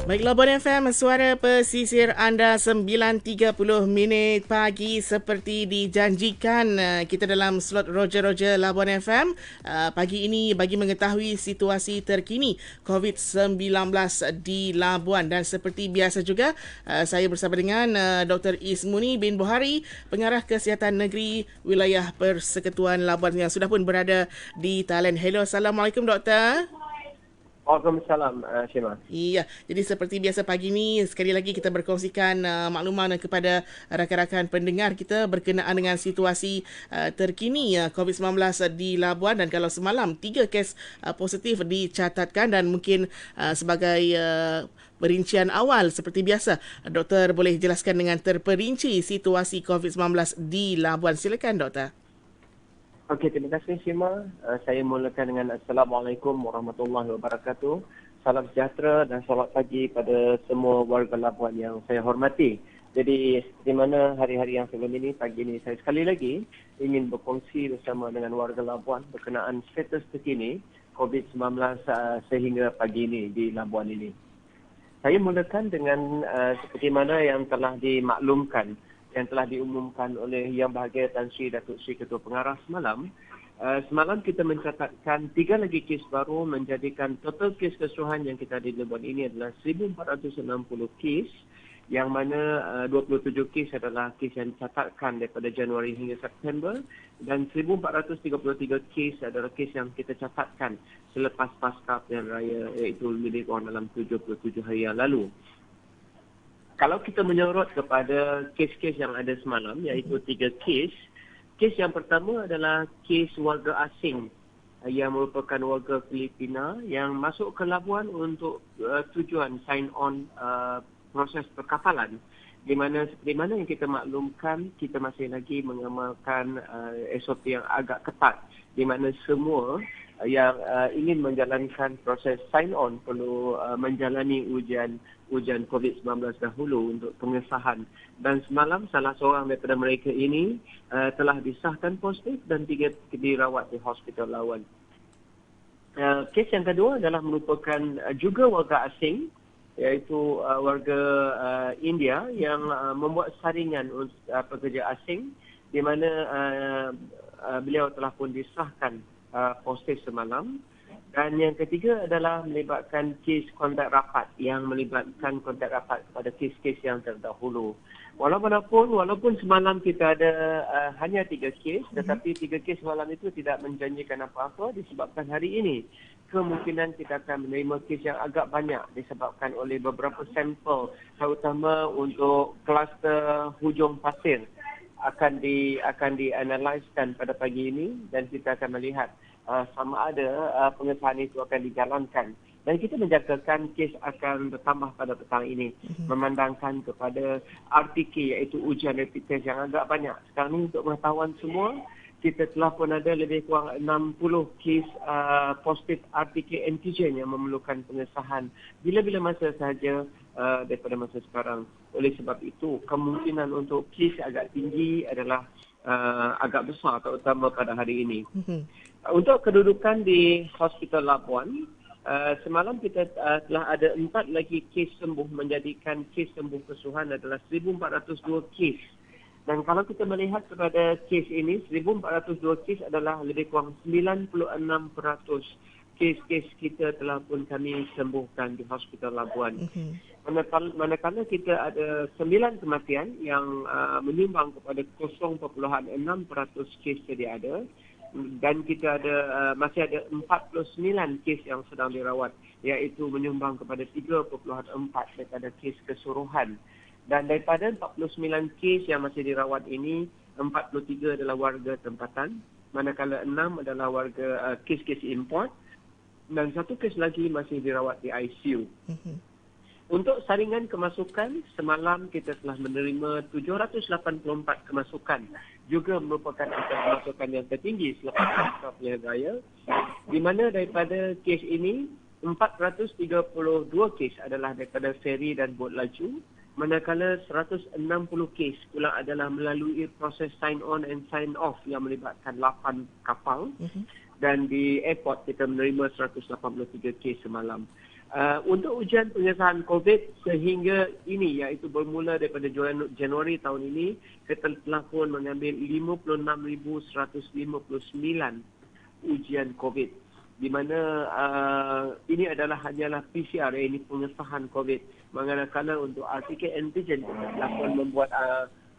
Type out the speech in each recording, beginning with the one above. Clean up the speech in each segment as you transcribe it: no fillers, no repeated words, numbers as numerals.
Baiklah, Bon FM, suara pesisir anda 9.30 minit pagi seperti dijanjikan. Kita dalam slot Roger Labuan FM. Pagi ini bagi mengetahui situasi terkini COVID-19 di Labuan. Dan seperti biasa juga, saya bersama dengan Dr. Ismuni bin Bohari, Pengarah Kesihatan Negeri Wilayah Persekutuan Labuan yang sudah pun berada di talian. Hello, Assalamualaikum Doktor. Waalaikumsalam, Syema. Iya, jadi seperti biasa pagi ni sekali lagi kita berkongsikan makluman kepada rakan-rakan pendengar kita berkenaan dengan situasi terkini COVID-19 di Labuan. Dan kalau semalam 3 kes positif dicatatkan dan mungkin sebagai perincian awal seperti biasa, doktor boleh jelaskan dengan terperinci situasi COVID-19 di Labuan. Silakan doktor. Okey, terima kasih Syema. Saya mulakan dengan Assalamualaikum warahmatullahi wabarakatuh. Salam sejahtera dan selamat pagi pada semua warga Labuan yang saya hormati. Jadi, di mana hari-hari yang sebelum ini, pagi ini saya sekali lagi ingin berkongsi bersama dengan warga Labuan berkenaan status terkini COVID-19 sehingga pagi ini di Labuan ini. Saya mulakan dengan seperti mana yang telah dimaklumkan, yang telah diumumkan oleh Yang Berbahagia Tan Sri Datuk Sri Ketua Pengarah semalam. Semalam kita mencatatkan 3 lagi kes baru, menjadikan total kes keseluruhan yang kita ada di Labuan ini adalah 1,460 kes, yang mana 27 kes adalah kes yang dicatatkan daripada Januari hingga September, dan 1,433 kes adalah kes yang kita catatkan selepas pasca pilihan raya, iaitu lebih kurang dalam 77 hari yang lalu. Kalau kita menyorot kepada kes-kes yang ada semalam, iaitu 3 kes. Kes yang pertama adalah kes warga asing yang merupakan warga Filipina yang masuk ke Labuan untuk tujuan sign on proses perkapalan. Di mana seperti mana yang kita maklumkan, kita masih lagi mengamalkan SOP yang agak ketat, di mana semua yang ingin menjalankan proses sign on perlu menjalani ujian COVID-19 dahulu untuk pengesahan. Dan semalam salah seorang daripada mereka ini telah disahkan positif dan dirawat di Hospital Lawan. Kes yang kedua adalah merupakan juga warga asing, iaitu warga India yang membuat saringan untuk pekerja asing, di mana beliau telah pun disahkan positif semalam. Dan yang ketiga adalah melibatkan kes kontak rapat, yang melibatkan kontak rapat kepada kes-kes yang terdahulu. Walaupun semalam kita ada hanya 3 kes, tetapi 3 kes semalam itu tidak menjanjikan apa-apa disebabkan hari ini kemungkinan kita akan menerima kes yang agak banyak disebabkan oleh beberapa sampel, terutama untuk kluster hujung pasir akan dianaliskan pada pagi ini, dan kita akan melihat sama ada pengesahan itu akan dijalankan. Dan kita menjangkakan kes akan bertambah pada petang ini, memandangkan kepada RTK, iaitu ujian rapid test yang agak banyak. Sekarang ini untuk pengetahuan semua, kita telah pun ada lebih kurang 60 kes positif RTK antigen yang memerlukan pengesahan bila-bila masa sahaja daripada masa sekarang. Oleh sebab itu, kemungkinan untuk kes agak tinggi adalah agak besar, terutama pada hari ini. Untuk kedudukan di Hospital Labuan, semalam kita telah ada 4 lagi kes sembuh, menjadikan kes sembuh keseluruhan adalah 1,402 kes. Dan kalau kita melihat kepada kes ini, 1,402 kes adalah lebih kurang 96% kes-kes kita telah pun kami sembuhkan di Hospital Labuan. Manakala kita ada 9 kematian yang menyumbang kepada 0.6% kes sedia ada, dan kita ada masih ada 49 kes yang sedang dirawat, iaitu menyumbang kepada 3.4 daripada kes keseluruhan. Dan daripada 49 kes yang masih dirawat ini, 43 adalah warga tempatan, manakala 6 adalah warga kes-kes import, dan 1 kes lagi masih dirawat di ICU. Untuk saringan kemasukan, semalam kita telah menerima 784 kemasukan. Juga merupakan angka kemasukan yang tertinggi selepas pasca pilihan raya. Di mana daripada kes ini, 432 kes adalah daripada feri dan bot laju. Manakala 160 kes pula adalah melalui proses sign on and sign off yang melibatkan 8 kapal. Dan di airport kita menerima 183 kes semalam. Untuk ujian pengesahan COVID sehingga ini, iaitu bermula daripada Januari tahun ini, kita telah pun mengambil 56,159 ujian COVID. Di mana ini hanyalah PCR, ini pengesahan COVID. Manakala untuk RTK antigen kita telah pun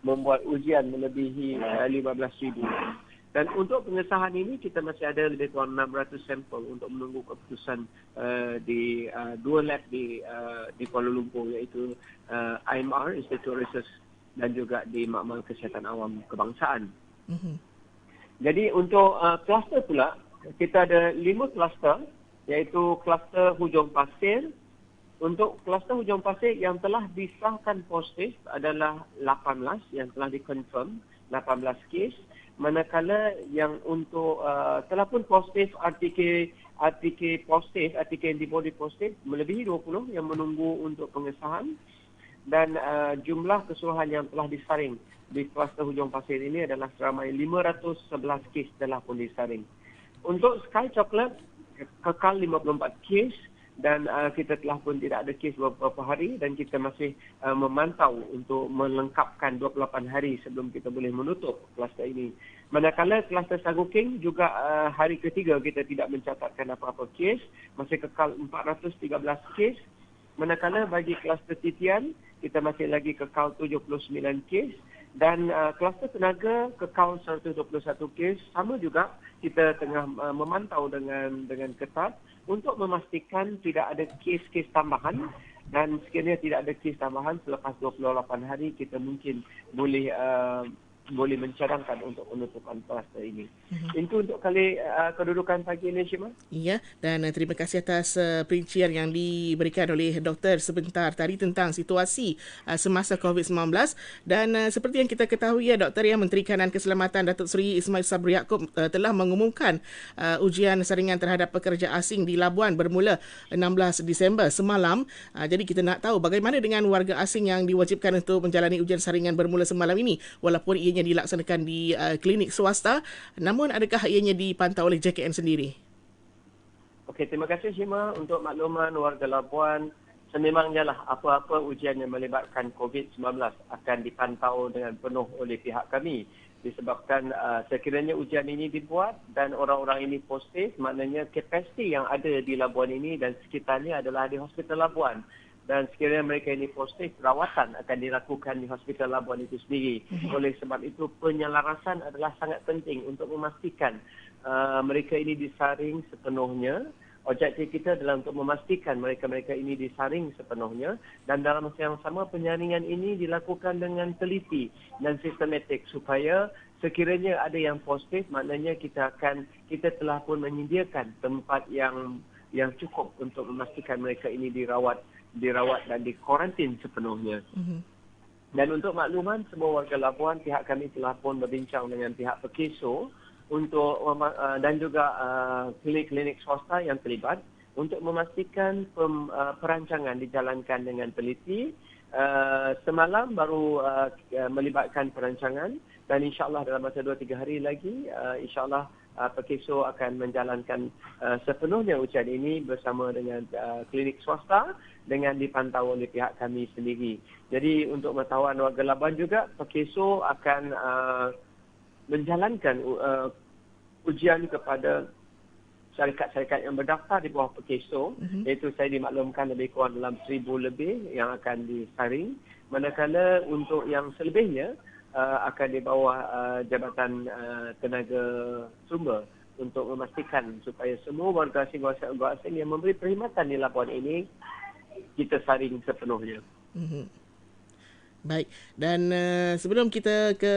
membuat ujian melebihi 15,000. Dan untuk pengesahan ini kita masih ada lebih kurang 600 sampel untuk menunggu keputusan di dua lab di Kuala Lumpur, iaitu IMR, Institute Research, dan juga di Makmal Kesihatan Awam Kebangsaan. Jadi untuk kluster pula, kita ada 5 kluster, iaitu kluster Hujung Pasir. Untuk kluster Hujung Pasir yang telah disahkan positif adalah 18 yang telah dikonfirm, 18 kes. Manakala yang untuk telah pun positif RTK positif, RTK antibody positif melebihi 20 yang menunggu untuk pengesahan, dan jumlah keseluruhan yang telah disaring di kluster Hujung Pasir ini adalah seramai 511 kes telah pun disaring. Untuk Sky Chocolate kekal 54 kes, dan kita telah pun tidak ada kes beberapa hari, dan kita masih memantau untuk melengkapkan 28 hari sebelum kita boleh menutup kluster ini. Manakala kluster Saguking juga hari ketiga kita tidak mencatatkan apa-apa kes, masih kekal 413 kes. Manakala bagi kluster Titian kita masih lagi kekal 79 kes, dan kluster Tenaga kekal 121 kes. Sama juga kita tengah memantau dengan ketat untuk memastikan tidak ada kes-kes tambahan, dan sekiranya tidak ada kes tambahan selepas 28 hari kita mungkin boleh mencadangkan untuk penutupan kluster ini. Itu untuk kedudukan pagi ini, Syima. Ya, dan terima kasih atas perincian yang diberikan oleh doktor sebentar tadi tentang situasi semasa COVID-19. Dan seperti yang kita ketahui doktor, Menteri Kanan Keselamatan Datuk Seri Ismail Sabri Yaakob telah mengumumkan ujian saringan terhadap pekerja asing di Labuan bermula 16 Disember semalam. Jadi kita nak tahu bagaimana dengan warga asing yang diwajibkan untuk menjalani ujian saringan bermula semalam ini, walaupun ianya dilaksanakan di klinik swasta, namun adakah ianya dipantau oleh JKN sendiri? Okey, terima kasih Syima untuk makluman warga Labuan. Sememangnya lah apa-apa ujian yang melibatkan COVID-19 akan dipantau dengan penuh oleh pihak kami. Disebabkan sekiranya ujian ini dibuat dan orang-orang ini positif, maknanya kapasiti yang ada di Labuan ini dan sekitarnya adalah di Hospital Labuan. Dan sekiranya mereka ini positif, rawatan akan dilakukan di Hospital Labuan itu sendiri. Oleh sebab itu, penyelarasan adalah sangat penting untuk memastikan mereka ini disaring sepenuhnya. Objektif kita adalah untuk memastikan mereka-mereka ini disaring sepenuhnya, dan dalam masa yang sama penyaringan ini dilakukan dengan teliti dan sistematik supaya sekiranya ada yang positif, maknanya kita telah pun menyediakan tempat yang cukup untuk memastikan mereka ini dirawat dan dikarantin sepenuhnya. Dan untuk makluman semua warga Labuan, pihak kami telah pun berbincang dengan pihak Pekeso untuk dan juga klinik-klinik swasta yang terlibat untuk memastikan perancangan dijalankan dengan teliti. Semalam baru melibatkan perancangan, dan insya-Allah dalam masa 2-3 hari lagi insya-Allah Pekeso akan menjalankan sepenuhnya ujian ini bersama dengan klinik swasta dengan dipantau oleh pihak kami sendiri. Jadi untuk pengetahuan warga Labuan juga, Pekeso akan menjalankan ujian kepada syarikat-syarikat yang berdaftar di bawah Pekeso, iaitu saya dimaklumkan lebih kurang dalam 1,000 lebih yang akan disaring. Manakala untuk yang selebihnya akan di bawah Jabatan Tenaga Sumber untuk memastikan supaya semua warga asing yang memberi perkhidmatan di Labuan ini kita saring sepenuhnya. Baik, dan sebelum kita ke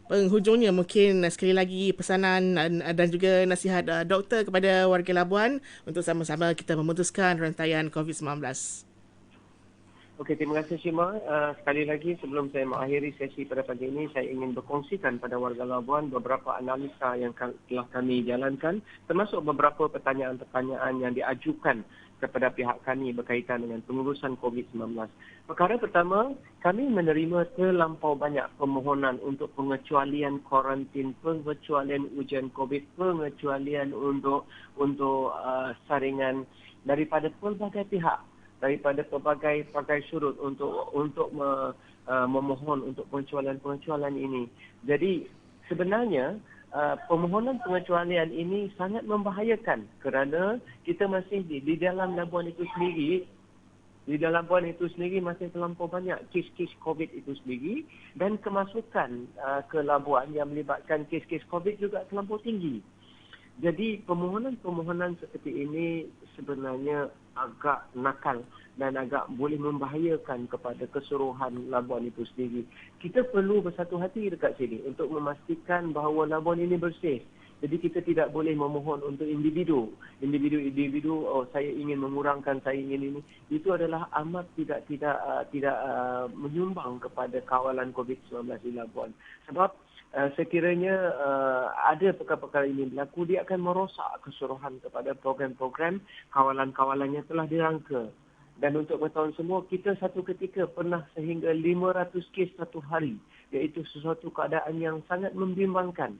penghujungnya, mungkin sekali lagi pesanan dan juga nasihat doktor kepada warga Labuan untuk sama-sama kita memutuskan rantaian COVID-19. Okey, terima kasih Syima. Sekali lagi sebelum saya mengakhiri sesi pada pagi ini, saya ingin berkongsikan pada warga Labuan beberapa analisa yang telah kami jalankan, termasuk beberapa pertanyaan-pertanyaan yang diajukan kepada pihak kami berkaitan dengan pengurusan COVID-19. Perkara pertama, kami menerima terlampau banyak permohonan untuk pengecualian kuarantin, pengecualian ujian COVID, pengecualian untuk saringan daripada pelbagai pihak, daripada pelbagai sudut untuk memohon untuk pengecualian ini. Jadi sebenarnya permohonan pengecualian ini sangat membahayakan kerana kita masih di dalam labuan itu sendiri. Di dalam labuan itu sendiri masih terlampau banyak kes-kes COVID itu sendiri, dan kemasukan ke labuan yang melibatkan kes-kes COVID juga terlampau tinggi. Jadi permohonan-permohonan seperti ini sebenarnya agak nakal dan agak boleh membahayakan kepada keseluruhan labuan itu sendiri. Kita perlu bersatu hati dekat sini untuk memastikan bahawa labuan ini bersih. Jadi kita tidak boleh memohon untuk individu, oh saya ingin mengurangkan, saya ingin ini. Itu adalah amat tidak menyumbang kepada kawalan COVID-19 di Labuan. Sebab sekiranya ada perkara-perkara ini berlaku, dia akan merosak keseluruhan kepada program-program kawalan-kawalan yang telah dirangka. Dan untuk pengetahuan semua, kita satu ketika pernah sehingga 500 kes satu hari, iaitu sesuatu keadaan yang sangat membimbangkan.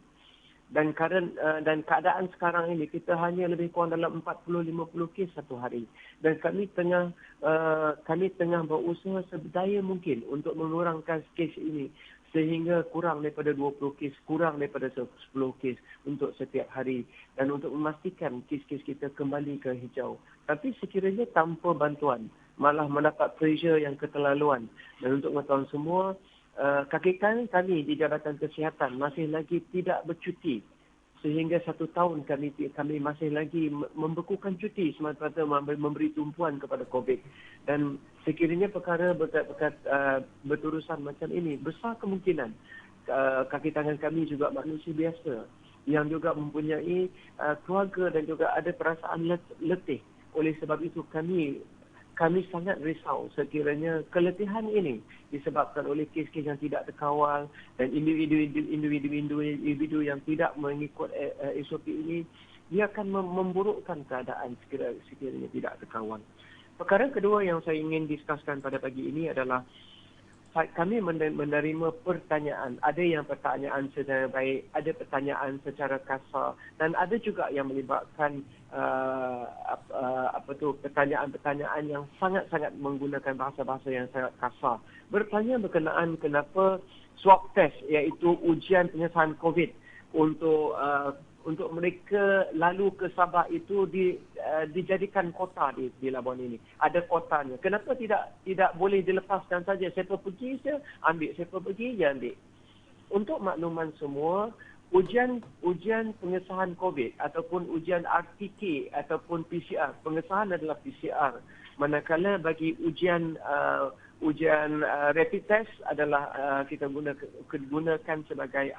Dan keadaan sekarang ini kita hanya lebih kurang dalam 40-50 kes satu hari. Dan kami tengah berusaha sedaya mungkin untuk mengurangkan kes ini sehingga kurang daripada 20 kes, kurang daripada 10 kes untuk setiap hari, dan untuk memastikan kes-kes kita kembali ke hijau. Tapi sekiranya tanpa bantuan, malah mendapat pressure yang keterlaluan. Dan untuk mengetahui semua, kakikan kami di Jabatan Kesihatan masih lagi tidak bercuti sehingga 1 tahun kami masih lagi membekukan cuti semata-mata memberi tumpuan kepada COVID. Dan sekiranya perkara berurusan macam ini, besar kemungkinan kaki tangan kami juga manusia biasa yang juga mempunyai keluarga dan juga ada perasaan letih. Oleh sebab itu kami sangat risau sekiranya keletihan ini disebabkan oleh kes-kes yang tidak terkawal dan individu yang tidak mengikut SOP ini, dia akan memburukkan keadaan sekiranya tidak terkawal. Perkara kedua yang saya ingin diskuskan pada pagi ini adalah kami menerima pertanyaan. Ada yang pertanyaan secara baik, ada pertanyaan secara kasar, dan ada juga yang melibatkan pertanyaan-pertanyaan yang sangat-sangat menggunakan bahasa-bahasa yang sangat kasar. Bertanya berkenaan kenapa swab test, iaitu ujian pengesahan COVID untuk mereka lalu ke Sabah itu dijadikan kota di Labuan ini. Ada kotanya. Kenapa tidak boleh dilepaskan saja? Siapa pergi je ambil, siapa pergi je ambil. Untuk makluman semua, ujian pengesahan COVID ataupun ujian RTK ataupun PCR, pengesahan adalah PCR. Manakala bagi ujian rapid test adalah kita gunakan sebagai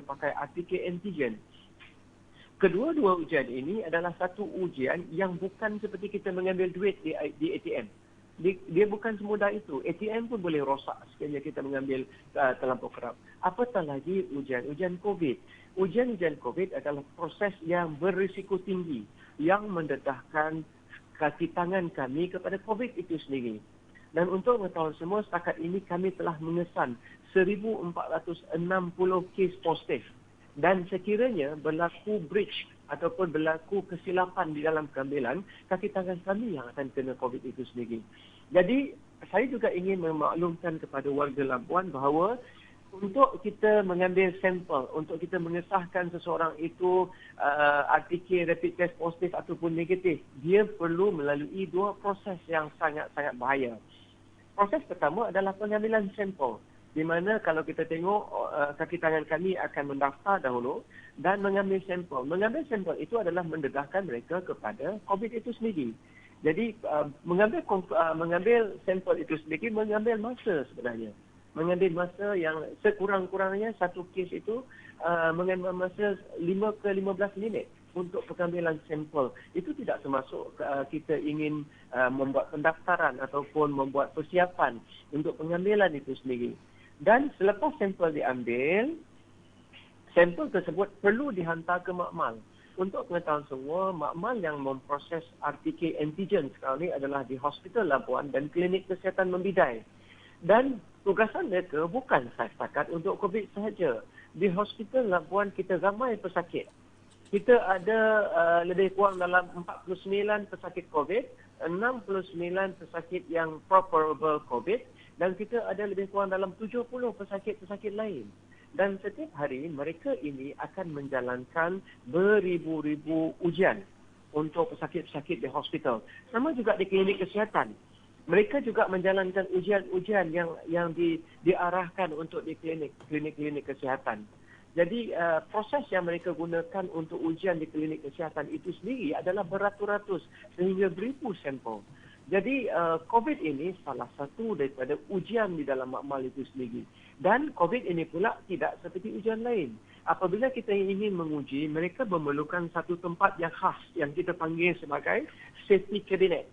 pakai RTK antigen. Kedua-dua ujian ini adalah satu ujian yang bukan seperti kita mengambil duit di ATM. Dia bukan semudah itu. ATM pun boleh rosak sekiranya kita mengambil terlampau kerap. Apatah lagi ujian COVID. Ujian COVID adalah proses yang berisiko tinggi yang mendedahkan kaki tangan kami kepada COVID itu sendiri. Dan untuk mengetahui semua, setakat ini kami telah mengesan 1,460 kes positif. Dan sekiranya berlaku breach ataupun berlaku kesilapan di dalam pengambilan, kaki tangan kami yang akan kena COVID itu sendiri. Jadi, saya juga ingin memaklumkan kepada warga Labuan bahawa untuk kita mengambil sampel, untuk kita mengesahkan seseorang itu RTK, rapid test positif ataupun negatif, dia perlu melalui 2 proses yang sangat-sangat bahaya. Proses pertama adalah pengambilan sampel, di mana kalau kita tengok kaki tangan kami akan mendaftar dahulu dan mengambil sampel. Mengambil sampel itu adalah mendedahkan mereka kepada COVID itu sendiri. Jadi mengambil sampel itu sendiri mengambil masa sebenarnya. Mengambil masa yang sekurang-kurangnya satu kes itu mengambil masa 5 ke 15 minit untuk pengambilan sampel. Itu tidak termasuk kita ingin membuat pendaftaran ataupun membuat persiapan untuk pengambilan itu sendiri. Dan selepas sampel diambil, sampel tersebut perlu dihantar ke makmal. Untuk pengetahuan semua, makmal yang memproses RTK antigen sekarang ini adalah di Hospital Labuan dan Klinik Kesihatan Membidai. Dan tugasan mereka bukan setakat untuk COVID sahaja. Di Hospital Labuan kita ramai pesakit. kita ada lebih kurang dalam 49 pesakit COVID, 69 pesakit yang probable COVID, dan kita ada lebih kurang dalam 70 pesakit-pesakit lain. Dan setiap hari mereka ini akan menjalankan beribu-ribu ujian untuk pesakit-pesakit di hospital. Sama juga di klinik kesihatan. Mereka juga menjalankan ujian-ujian yang diarahkan untuk di klinik-klinik kesihatan. Jadi proses yang mereka gunakan untuk ujian di klinik kesihatan itu sendiri adalah beratus-ratus sehingga beribu sampel. Jadi COVID ini salah satu daripada ujian di dalam makmal itu sendiri. Dan COVID ini pula tidak seperti ujian lain. Apabila kita ingin menguji, mereka memerlukan satu tempat yang khas yang kita panggil sebagai safety cabinet.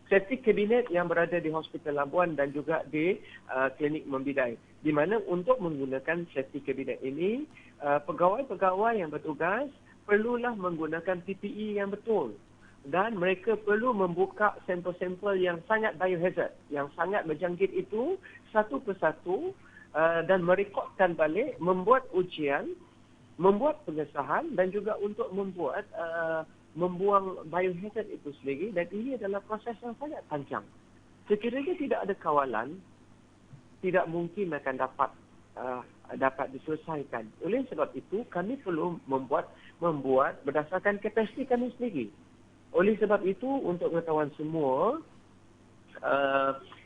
Safety cabinet yang berada di Hospital Labuan dan juga di klinik Membidai. Di mana untuk menggunakan safety cabinet ini, pegawai-pegawai yang bertugas perlulah menggunakan PPE yang betul. Dan mereka perlu membuka sampel-sampel yang sangat biohazard, yang sangat berjangkit itu satu persatu dan merekodkan balik, membuat ujian, membuat pengesahan dan juga untuk membuat membuang biohazard itu sendiri, dan ini adalah proses yang sangat panjang. Sekiranya tidak ada kawalan, tidak mungkin akan dapat diselesaikan. Oleh sebab itu, kami perlu membuat berdasarkan kapasiti kami sendiri. Oleh sebab itu, untuk pengetahuan semua,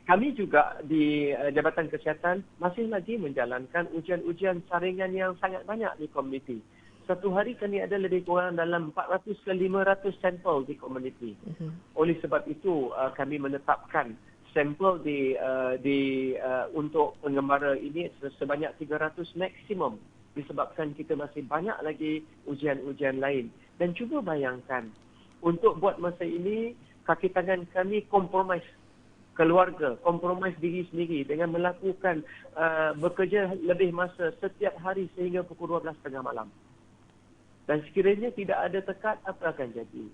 kami juga di Jabatan Kesihatan masih lagi menjalankan ujian-ujian saringan yang sangat banyak di komuniti. Satu hari kami ada lebih kurang dalam 400 ke 500 sampel di komuniti. Oleh sebab itu, kami menetapkan sampel untuk pengembara ini sebanyak 300 maksimum, disebabkan kita masih banyak lagi ujian-ujian lain. Dan cuba bayangkan, untuk buat masa ini, kaki tangan kami kompromis keluarga, kompromis diri sendiri dengan melakukan bekerja lebih masa setiap hari sehingga pukul 12.30 malam. Dan sekiranya tidak ada tekad, apa akan jadi?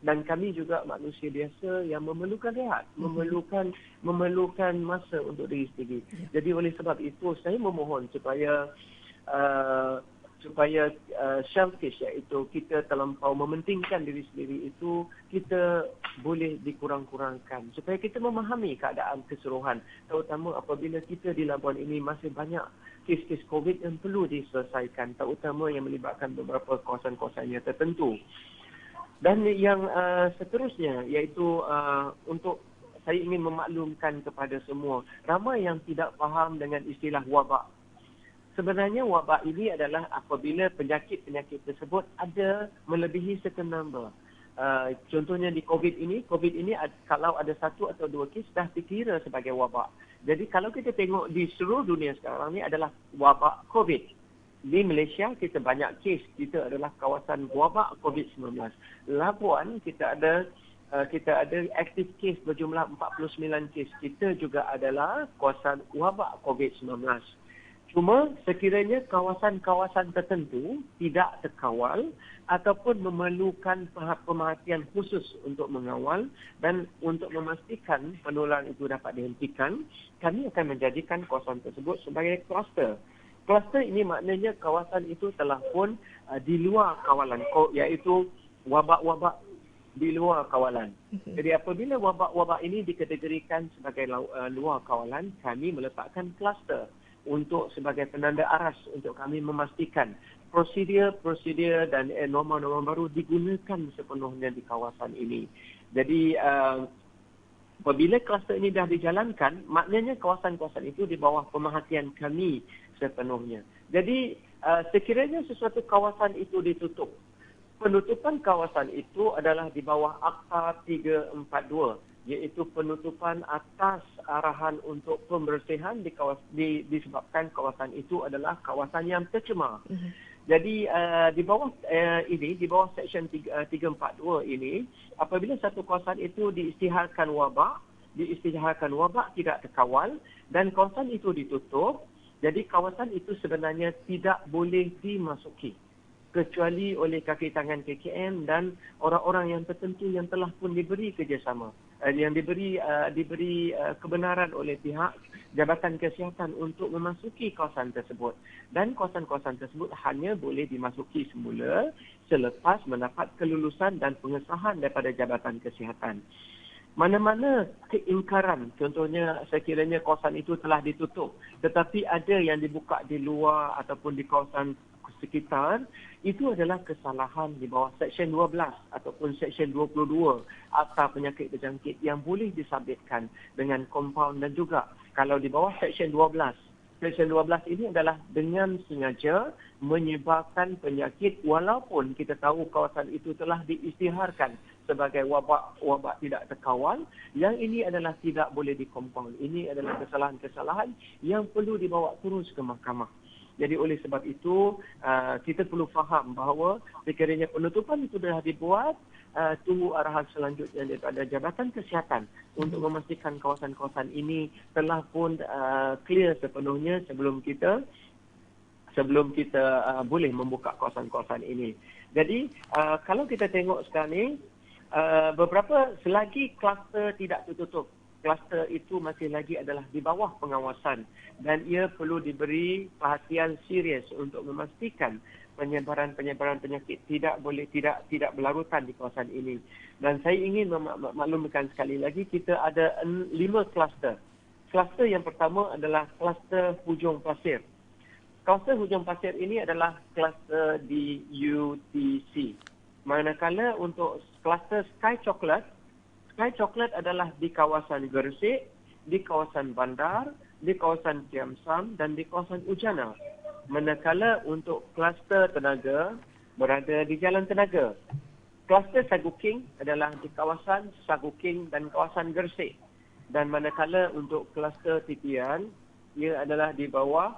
Dan kami juga manusia biasa yang memerlukan rehat, memerlukan masa untuk diri sendiri. Jadi oleh sebab itu, saya memohon supaya selfish, iaitu kita terlampau mementingkan diri sendiri itu, kita boleh dikurang-kurangkan supaya kita memahami keadaan keseluruhan, terutama apabila kita di Labuan ini masih banyak kes-kes COVID yang perlu diselesaikan, terutama yang melibatkan beberapa kawasan-kawasan yang tertentu. Dan yang seterusnya, iaitu untuk saya ingin memaklumkan kepada semua, ramai yang tidak faham dengan istilah wabak. Sebenarnya wabak ini adalah apabila penyakit-penyakit tersebut ada melebihi certain number. Contohnya di COVID ini kalau ada satu atau dua kes dah dikira sebagai wabak. Jadi kalau kita tengok di seluruh dunia sekarang ni adalah wabak COVID. Di Malaysia kita banyak kes, kita adalah kawasan wabak COVID-19. Labuan kita ada aktif kes berjumlah 49 kes. Kita juga adalah kawasan wabak COVID-19. Cuma sekiranya kawasan-kawasan tertentu tidak terkawal ataupun memerlukan pemerhatian khusus untuk mengawal dan untuk memastikan penularan itu dapat dihentikan, kami akan menjadikan kawasan tersebut sebagai kluster. Kluster ini maknanya kawasan itu telah pun di luar kawalan, iaitu wabak-wabak di luar kawalan. Jadi apabila wabak-wabak ini dikategorikan sebagai luar kawalan, kami meletakkan kluster untuk sebagai penanda aras untuk kami memastikan prosedur dan norma-norma baru digunakan sepenuhnya di kawasan ini. Jadi apabila kluster ini dah dijalankan, maknanya kawasan-kawasan itu di bawah pemerhatian kami sepenuhnya. Jadi sekiranya sesuatu kawasan itu ditutup, penutupan kawasan itu adalah di bawah Akta 342, iaitu penutupan atas arahan untuk pembersihan disebabkan kawasan itu adalah kawasan yang tercemar. Jadi di bawah di bawah Seksyen 342 ini, apabila satu kawasan itu diisytiharkan wabak tidak terkawal dan kawasan itu ditutup, jadi kawasan itu sebenarnya tidak boleh dimasuki kecuali oleh kaki tangan KKM dan orang-orang yang tertentu yang telah pun diberi kerjasama. diberi kebenaran oleh pihak Jabatan Kesihatan untuk memasuki kawasan tersebut. Dan kawasan-kawasan tersebut hanya boleh dimasuki semula selepas mendapat kelulusan dan pengesahan daripada Jabatan Kesihatan. Mana-mana keingkaran, contohnya sekiranya kawasan itu telah ditutup, tetapi ada yang dibuka di luar ataupun di kawasan sekitar, itu adalah kesalahan di bawah Seksyen 12 ataupun Seksyen 22 Akta Penyakit Berjangkit yang boleh disabitkan dengan kompaun. Dan juga kalau di bawah Seksyen 12, Seksyen 12 ini adalah dengan sengaja menyebabkan penyakit walaupun kita tahu kawasan itu telah diisytiharkan sebagai wabak tidak terkawal. Yang ini adalah tidak boleh dikompaun. Ini adalah kesalahan-kesalahan yang perlu dibawa terus ke mahkamah. Jadi oleh sebab itu, kita perlu faham bahawa sekiranya penutupan itu dah dibuat, tunggu arahan selanjutnya daripada Jabatan Kesihatan untuk memastikan kawasan-kawasan ini telah pun clear sepenuhnya sebelum kita boleh membuka kawasan-kawasan ini. Jadi kalau kita tengok sekarang ni, selagi kluster tidak tertutup, kluster itu masih lagi adalah di bawah pengawasan dan ia perlu diberi perhatian serius untuk memastikan penyebaran penyakit tidak berlarutan di kawasan ini. Dan saya ingin memaklumkan sekali lagi, kita ada 5 kluster. Kluster yang pertama adalah kluster Hujung Pasir. Kluster Hujung Pasir ini adalah kluster di UTC. Manakala untuk kluster Sky Chocolate adalah di kawasan Gresik, di kawasan Bandar, di kawasan Kiam Sam dan di kawasan Ujana. Manakala untuk kluster Tenaga berada di Jalan Tenaga. Kluster Sagu King adalah di kawasan Sagu King dan kawasan Gresik. Dan manakala untuk kluster Titian, ia adalah di bawah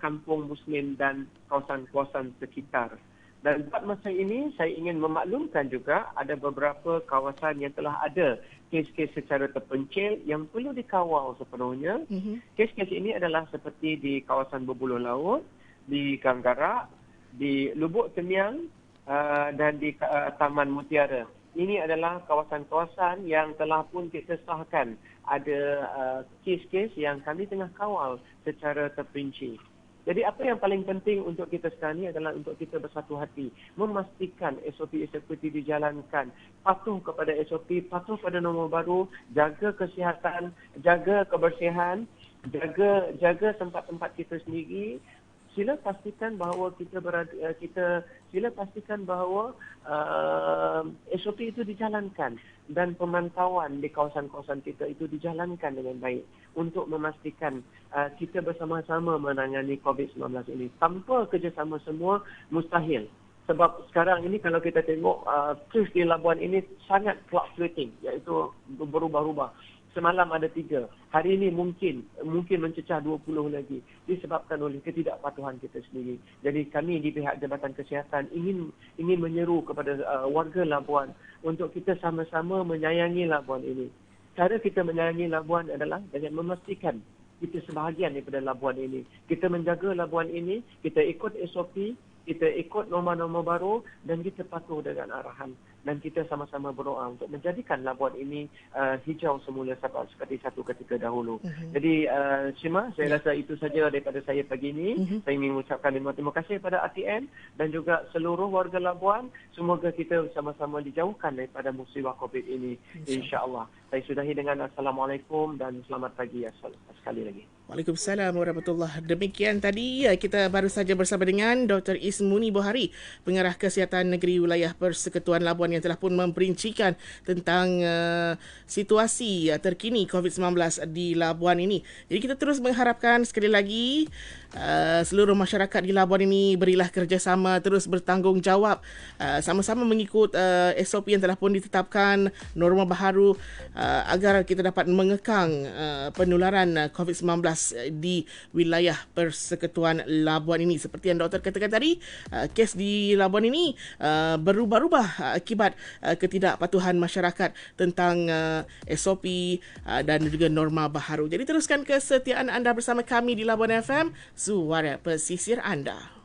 Kampung Muslim dan kawasan-kawasan sekitar. Dan buat masa ini, saya ingin memaklumkan juga ada beberapa kawasan yang telah ada kes-kes secara terpencil yang perlu dikawal sepenuhnya. Kes-kes ini adalah seperti di kawasan Berbuluh Laut, di Ganggarak, di Lubuk Temiang dan di Taman Mutiara. Ini adalah kawasan-kawasan yang telah pun kita sahkan ada kes-kes yang kami tengah kawal secara terperinci. Jadi apa yang paling penting untuk kita sekarang ini adalah untuk kita bersatu hati, memastikan SOP-SOP dijalankan, patuh kepada SOP, patuh pada norma baru, jaga kesihatan, jaga kebersihan, jaga tempat-tempat kita sendiri. Sila pastikan bahawa SOP itu dijalankan dan pemantauan di kawasan-kawasan kita itu dijalankan dengan baik untuk memastikan kita bersama-sama menangani COVID-19 ini. Tanpa kerjasama semua mustahil. Sebab sekarang ini kalau kita tengok kes di Labuan ini sangat fluctuating, iaitu berubah-ubah. Semalam ada 3. Hari ini mungkin mencecah 20 lagi disebabkan oleh ketidakpatuhan kita sendiri. Jadi kami di pihak Jabatan Kesihatan ingin menyeru kepada warga Labuan untuk kita sama-sama menyayangi Labuan ini. Cara kita menyayangi Labuan adalah dengan memastikan kita sebahagian daripada Labuan ini. Kita menjaga Labuan ini, kita ikut SOP, kita ikut norma-norma baru dan kita patuh dengan arahan. Dan kita sama-sama berdoa untuk menjadikan Labuan ini hijau semula seperti satu ketika dahulu. Jadi Syima, saya rasa itu saja daripada saya pagi ini. Saya ingin mengucapkan terima kasih kepada RTM dan juga seluruh warga Labuan. Semoga kita sama-sama dijauhkan daripada musibah COVID ini, insya-Allah. Saya sudahi dengan Assalamualaikum dan selamat pagi sekali lagi. Waalaikumsalam warahmatullahi. Demikian tadi kita baru saja bersama dengan Dr. Ismuni Bohari, Pengarah Kesihatan Negeri Wilayah Persekutuan Labuan yang telah pun memperincikan tentang situasi terkini COVID-19 di Labuan ini. Jadi kita terus mengharapkan sekali lagi seluruh masyarakat di Labuan ini berilah kerjasama, terus bertanggungjawab, sama-sama mengikut SOP yang telah pun ditetapkan, norma baharu agar kita dapat mengekang penularan COVID-19 di wilayah Persekutuan Labuan ini. Seperti yang doktor katakan tadi, kes di Labuan ini berubah-ubah akibat ketidakpatuhan masyarakat tentang SOP dan juga norma baharu. Jadi teruskan kesetiaan anda bersama kami di Labuan FM, suara pesisir anda.